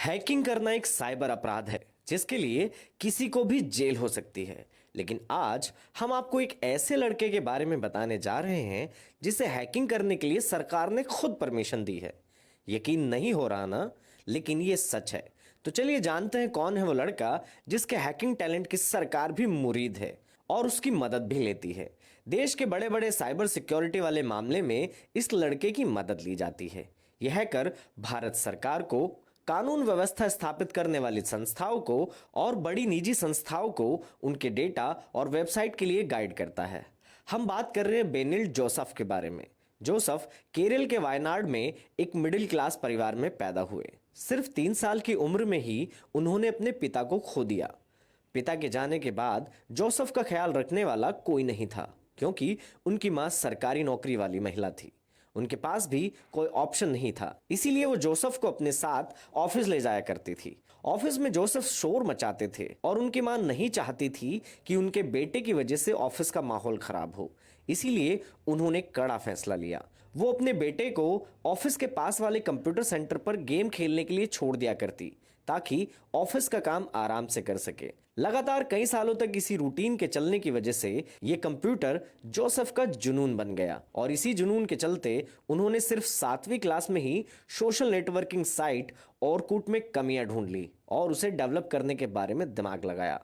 Hacking करना एक cyber अपराध है जिसके लिए किसी को भी जेल हो सकती है। लेकिन आज हम आपको एक ऐसे लड़के के बारे में बताने जा रहे हैं जिसे हैकिंग करने के लिए सरकार ने खुद परमिशन दी है। यकीन नहीं हो रहा ना, लेकिन ये सच है। तो चलिए जानते हैं कौन है वो लड़का जिसके हैकिंग टैलेंट की सरकार भी मुरीद है और उसकी मदद भी लेती है। देश के बड़े बड़े साइबर सिक्योरिटी वाले मामले में इस लड़के की मदद ली जाती है। यह हैकर भारत सरकार को, कानून व्यवस्था स्थापित करने वाली संस्थाओं को और बड़ी निजी संस्थाओं को उनके डेटा और वेबसाइट के लिए गाइड करता है। हम बात कर रहे हैं बेनिल जोसेफ के बारे में। जोसेफ केरल के वायनाड में एक मिडिल क्लास परिवार में पैदा हुए। सिर्फ 3 साल की उम्र में ही उन्होंने अपने पिता को खो दिया। पिता के जाने के बाद जोसेफ का ख्याल रखने वाला कोई नहीं था, क्योंकि उनकी मां सरकारी नौकरी वाली महिला थी। उनके पास भी कोई ऑप्शन नहीं था, इसीलिए वो जोसेफ को अपने साथ ऑफिस ले जाया करती थी। ऑफिस में जोसेफ शोर मचाते थे और उनकी मां नहीं चाहती थी कि उनके बेटे की वजह से ऑफिस का माहौल खराब हो। इसीलिए उन्होंने कड़ा फैसला लिया। वो अपने बेटे को ऑफिस के पास वाले कंप्यूटर सेंटर पर गेम खेलने के लिए छोड़ दिया करती, ताकि ऑफिस का काम आराम से कर सके। लगातार कई सालों तक इसी रूटीन के चलने की वजह से ये कंप्यूटर जोसेफ का जुनून बन गया और इसी जुनून के चलते उन्होंने सिर्फ 7वीं क्लास में ही सोशल नेटवर्किंग साइट ऑरकुट में कमियां ढूंढ ली और उसे डेवलप करने के बारे में दिमाग लगाया।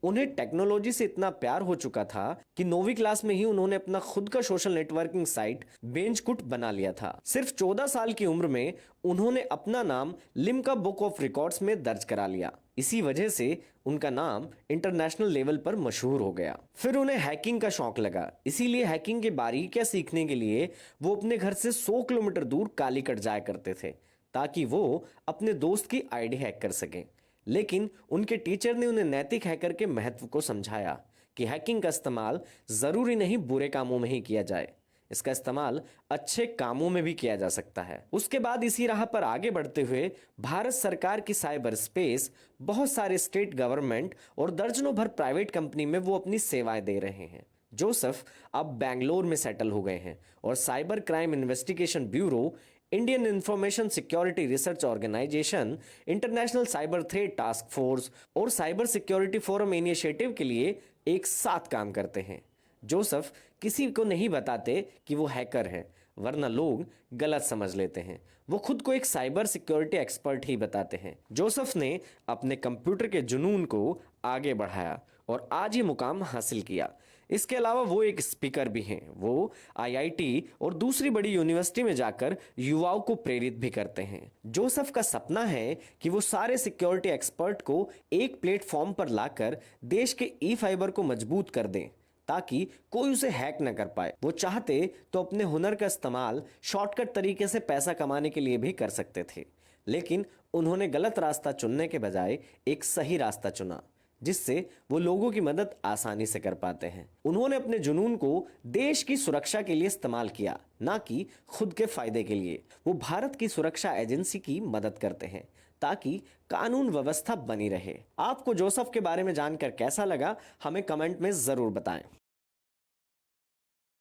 उन्हें टेक्नोलॉजी से इतना प्यार हो चुका था कि 9वीं क्लास में ही उन्होंने अपना खुद का सोशल नेटवर्किंग साइट बेंचकुट बना लिया था। सिर्फ 14 साल की उम्र में उन्होंने अपना नाम लिम्का बुक ऑफ रिकॉर्ड्स में दर्ज करा लिया। इसी वजह से उनका नाम इंटरनेशनल लेवल पर मशहूर हो गया। फिर उन्हें हैकिंग का शौक लगा, इसीलिए हैकिंग की बारीकियां सीखने के लिए वो अपने घर से 100 किलोमीटर दूर कालीकट जाया करते थे, ताकि वो अपने दोस्त की आईडी हैक कर सकें। लेकिन उनके टीचर ने उन्हें नैतिक हैकर के महत्व को समझाया कि हैकिंग का इस्तेमाल जरूरी नहीं बुरे कामों में ही किया जाए, इसका इस्तेमाल अच्छे कामों में भी किया जा सकता है। उसके बाद इसी राह पर आगे बढ़ते हुए भारत सरकार की साइबर स्पेस, बहुत सारे स्टेट गवर्नमेंट और दर्जनों भर प्राइवेट कंपनी में वो अपनी सेवाएं दे रहे हैं। जोसेफ अब बैंगलोर में सेटल हो गए हैं और cyber crime investigation bureau, Indian information security research organisation, international cyber threat task force और साइबर सिक्योरिटी फोरम इनिशिएटिव के लिए एक साथ काम करते हैं। जोसेफ किसी को नहीं बताते कि वो हैकर हैं, वरना लोग गलत समझ लेते हैं। वो खुद को एक साइबर सिक्योरिटी एक्सपर्ट ही बताते हैं। जोसेफ ने अपने कंप्यूटर के जुनून को आगे बढ़ाया और आज ये मुकाम हासिल किया। इसके अलावा वो एक स्पीकर भी हैं। वो आईआईटी और दूसरी बड़ी यूनिवर्सिटी में जाकर युवाओं को प्रेरित भी करते हैं। जोसेफ का सपना है कि वो सारे सिक्योरिटी एक्सपर्ट को एक प्लेटफॉर्म पर लाकर देश के ई फाइबर को मजबूत कर दें, ताकि कोई उसे हैक न कर पाए। वो चाहते तो अपने हुनर का इस्तेमाल शॉर्टकट तरीके से पैसा कमाने के लिए भी कर सकते थे, लेकिन उन्होंने गलत रास्ता चुनने के बजाय एक सही रास्ता चुना, जिससे वो लोगों की मदद आसानी से कर पाते हैं। उन्होंने अपने जुनून को देश की सुरक्षा के लिए इस्तेमाल किया, ना कि खुद के फायदे के लिए। वो भारत की सुरक्षा एजेंसी की मदद करते हैं ताकि कानून व्यवस्था बनी रहे। आपको जोसेफ के बारे में जानकर कैसा लगा, हमें कमेंट में जरूर बताएं।